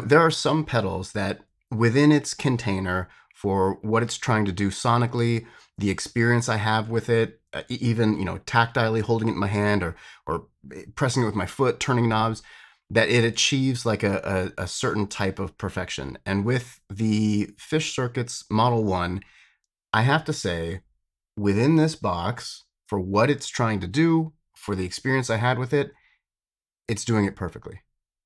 there are some pedals that within its container for what it's trying to do sonically, the experience I have with it, even, tactilely holding it in my hand or pressing it with my foot, turning knobs, that it achieves like a certain type of perfection. And with the Fish Circuits Model 1, I have to say, within this box, for what it's trying to do, for the experience I had with it, it's doing it perfectly.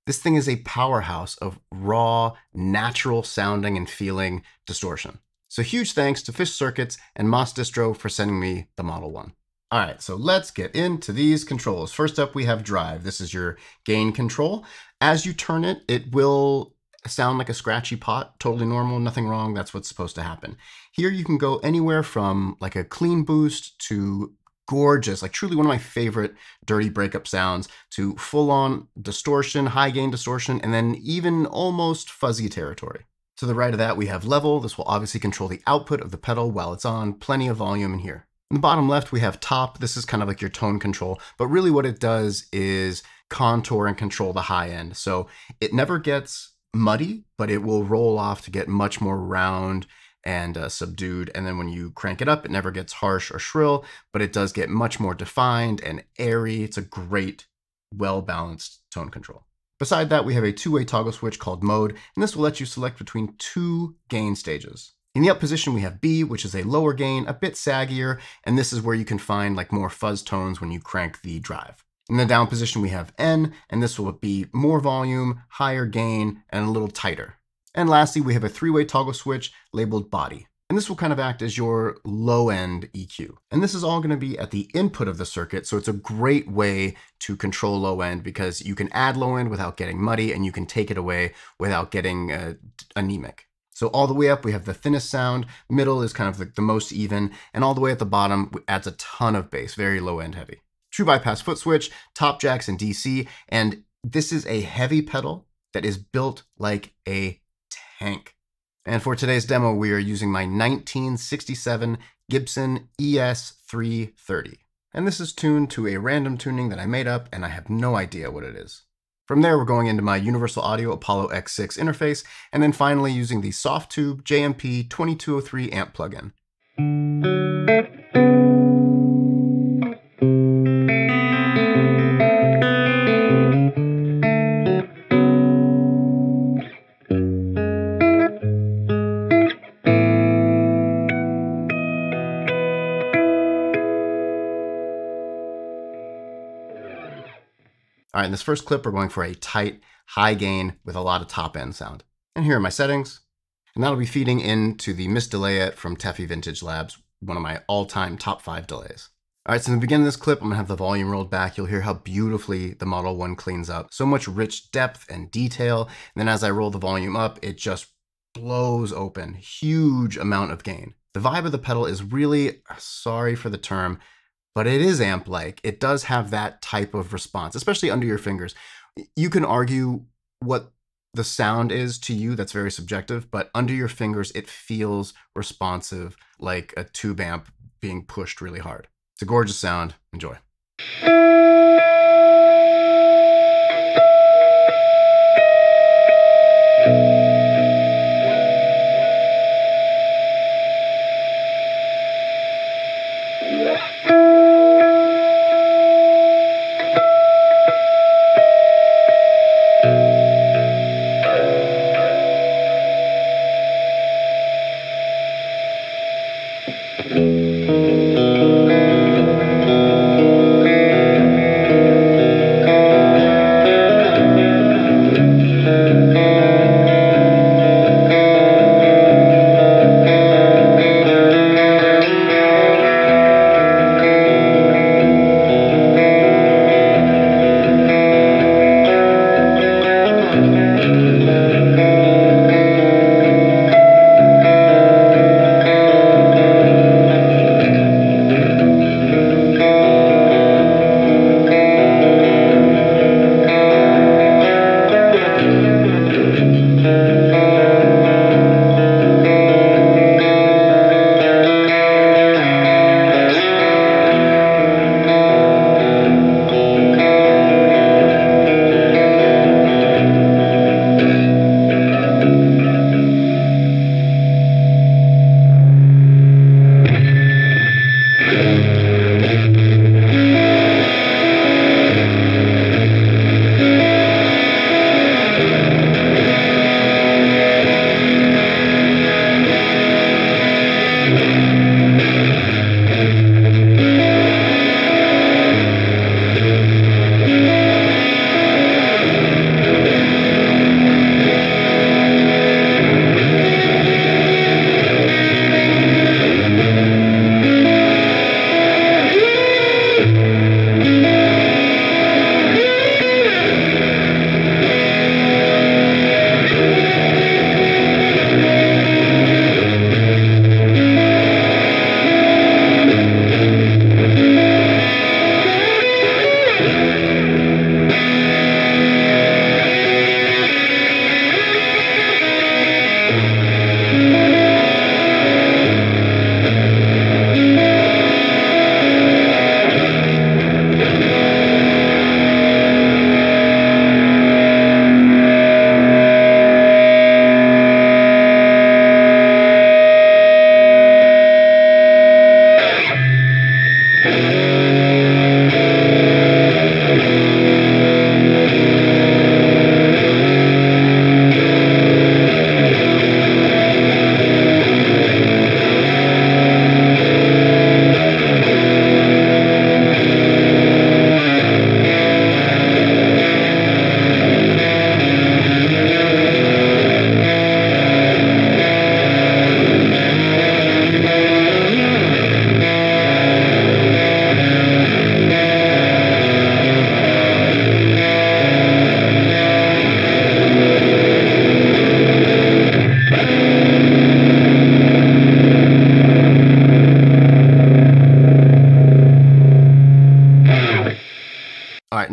This thing is a powerhouse of raw, natural sounding and feeling distortion. So huge thanks to Fish Circuits and Moss Distro for sending me the Model 1. All right, so let's get into these controls. First up, we have drive. This is your gain control. As you turn it, it will sound like a scratchy pot, totally normal, nothing wrong. That's what's supposed to happen. Here you can go anywhere from like a clean boost to gorgeous, like truly one of my favorite dirty breakup sounds, to full-on distortion, high gain distortion, and then even almost fuzzy territory. To the right of that, we have level. This will obviously control the output of the pedal while it's on. Plenty of volume in here. In the bottom left, we have top. This is kind of like your tone control, but really what it does is contour and control the high end. So it never gets muddy, but it will roll off to get much more round and subdued. And then when you crank it up, it never gets harsh or shrill, but it does get much more defined and airy. It's a great, well-balanced tone control. Beside that, we have a two-way toggle switch called mode, and this will let you select between two gain stages. In the up position, we have B, which is a lower gain, a bit saggier, and this is where you can find like more fuzz tones when you crank the drive. In the down position, we have N, and this will be more volume, higher gain, and a little tighter. And lastly, we have a three-way toggle switch labeled body. And this will kind of act as your low-end EQ. And this is all going to be at the input of the circuit, so it's a great way to control low-end because you can add low-end without getting muddy, and you can take it away without getting anemic. So all the way up, we have the thinnest sound, middle is kind of the most even, and all the way at the bottom adds a ton of bass, very low-end heavy. True bypass foot switch, top jacks in DC, and this is a heavy pedal that is built like a tank. And for today's demo, we are using my 1967 Gibson ES-330. And this is tuned to a random tuning that I made up, and I have no idea what it is. From there, we're going into my Universal Audio Apollo X6 interface, and then finally using the Softube JMP 2203 amp plugin. All right, in this first clip, we're going for a tight, high gain with a lot of top end sound. And here are my settings. And that'll be feeding into the Miss Delayette from Tefi Vintage Labs, one of my all-time top 5 delays. All right, so in the beginning of this clip, I'm gonna have the volume rolled back. You'll hear how beautifully the Model 1 cleans up. So much rich depth and detail. And then as I roll the volume up, it just blows open. Huge amount of gain. The vibe of the pedal is really, sorry for the term, but it is amp-like. It does have that type of response, especially under your fingers. You can argue what the sound is to you, that's very subjective, but under your fingers, it feels responsive, like a tube amp being pushed really hard. It's a gorgeous sound. Enjoy.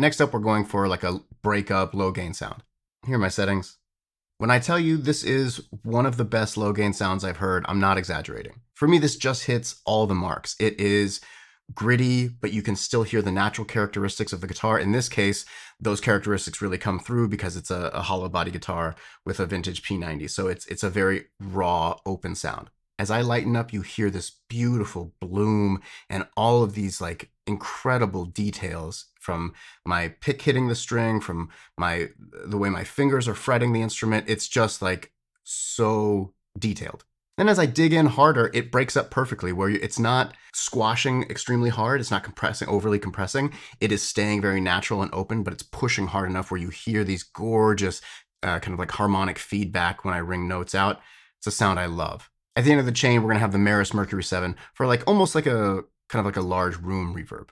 Next up, we're going for like a breakup low gain sound. Here are my settings. When I tell you this is one of the best low gain sounds I've heard, I'm not exaggerating. For me, this just hits all the marks. It is gritty, but you can still hear the natural characteristics of the guitar. In this case, those characteristics really come through because it's a hollow body guitar with a vintage P90. So it's a very raw, open sound. As I lighten up, you hear this beautiful bloom and all of these like incredible details from my pick hitting the string, from the way my fingers are fretting the instrument. It's just like so detailed. Then as I dig in harder, it breaks up perfectly where it's not squashing extremely hard. It's not compressing, overly compressing. It is staying very natural and open, but it's pushing hard enough where you hear these gorgeous kind of like harmonic feedback when I ring notes out. It's a sound I love. At the end of the chain, we're going to have the Meris Mercury7 for like almost like a kind of like a large room reverb.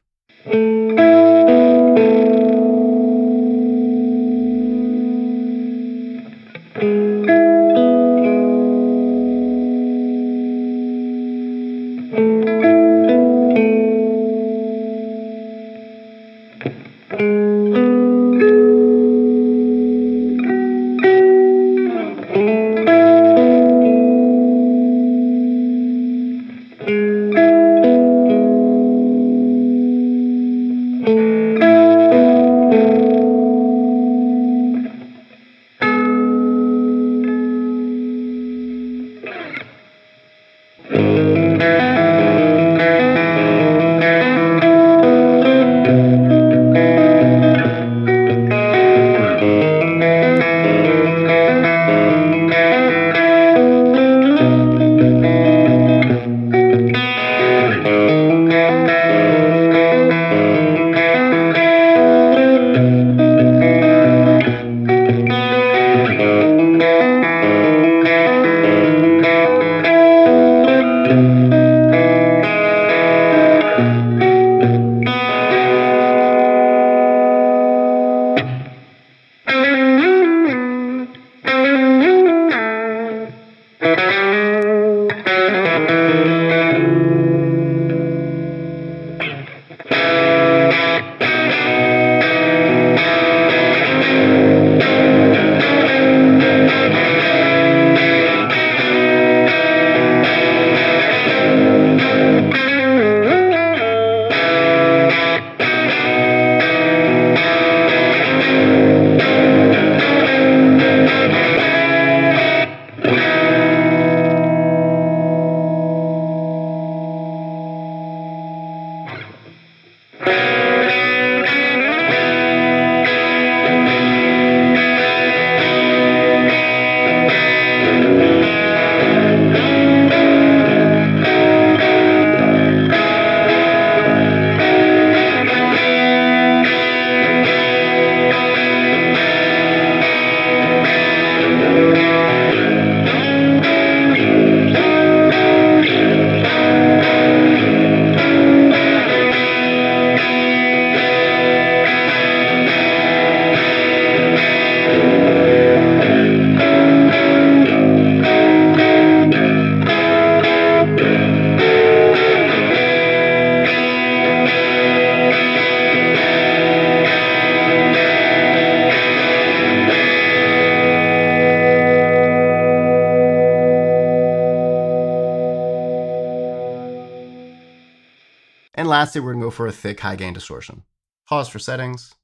And lastly, we're going to go for a thick high gain distortion. Pause for settings.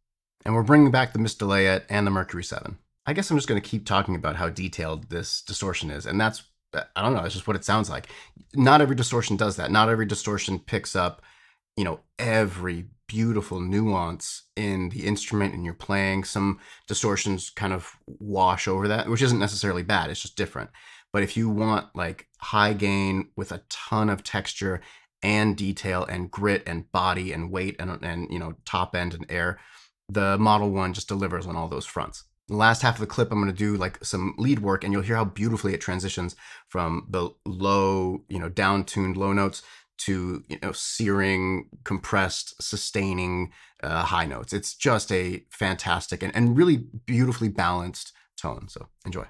And we're bringing back the Miss Delayette and the Mercury7. I guess I'm just going to keep talking about how detailed this distortion is. And that's, I don't know, it's just what it sounds like. Not every distortion does that. Not every distortion picks up, every beautiful nuance in the instrument and your playing. Some distortions kind of wash over that, which isn't necessarily bad. It's just different. But if you want like high gain with a ton of texture and detail and grit and body and weight and top end and air, the Model 1 just delivers on all those fronts. The last half of the clip, I'm going to do like some lead work, and you'll hear how beautifully it transitions from the low, down-tuned low notes to, searing, compressed, sustaining high notes. It's just a fantastic and really beautifully balanced tone. So enjoy.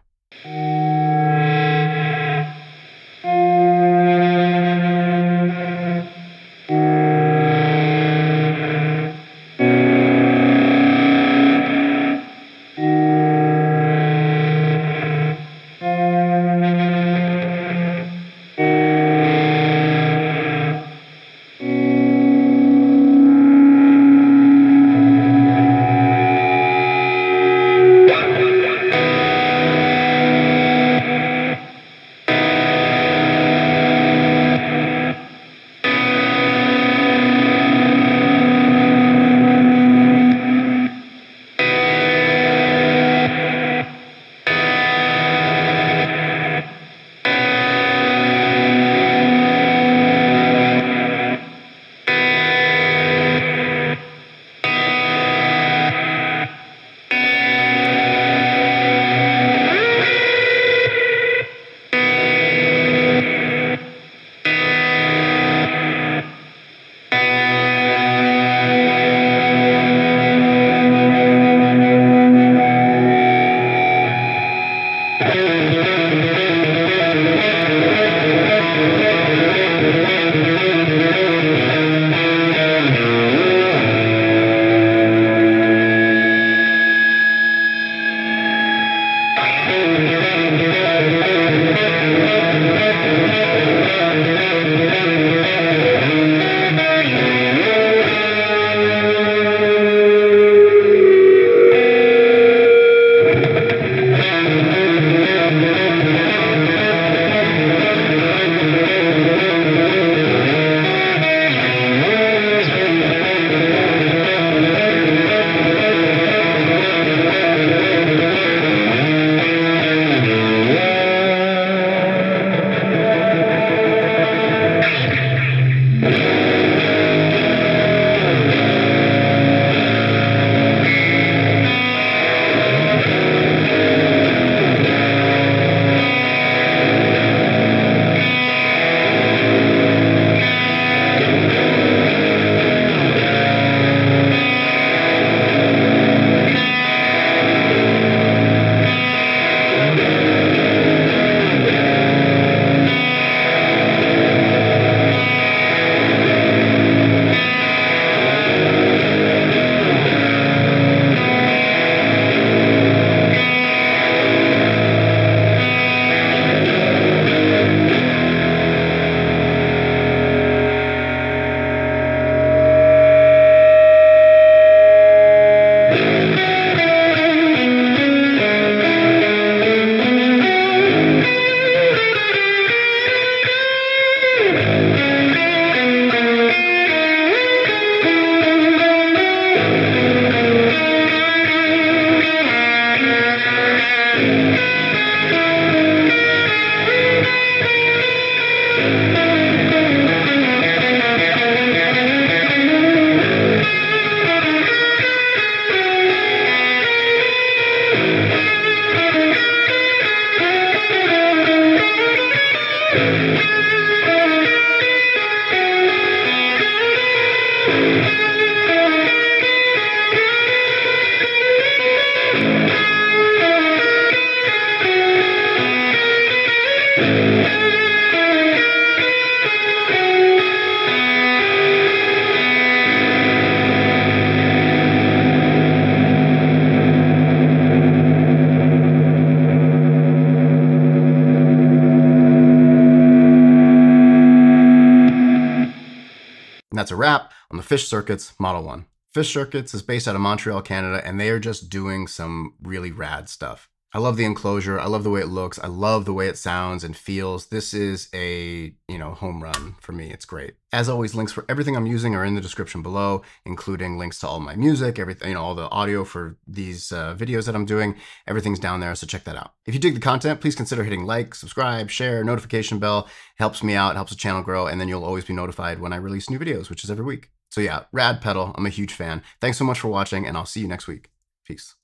And that's a wrap on the Fish Circuits Model 1. Fish Circuits is based out of Montreal, Canada, and they are just doing some really rad stuff. I love the enclosure. I love the way it looks. I love the way it sounds and feels. This is a, home run for me. It's great. As always, links for everything I'm using are in the description below, including links to all my music, everything, all the audio for these videos that I'm doing. Everything's down there, so check that out. If you dig the content, please consider hitting like, subscribe, share, notification bell. It helps me out, helps the channel grow, and then you'll always be notified when I release new videos, which is every week. So yeah, rad pedal. I'm a huge fan. Thanks so much for watching, and I'll see you next week. Peace.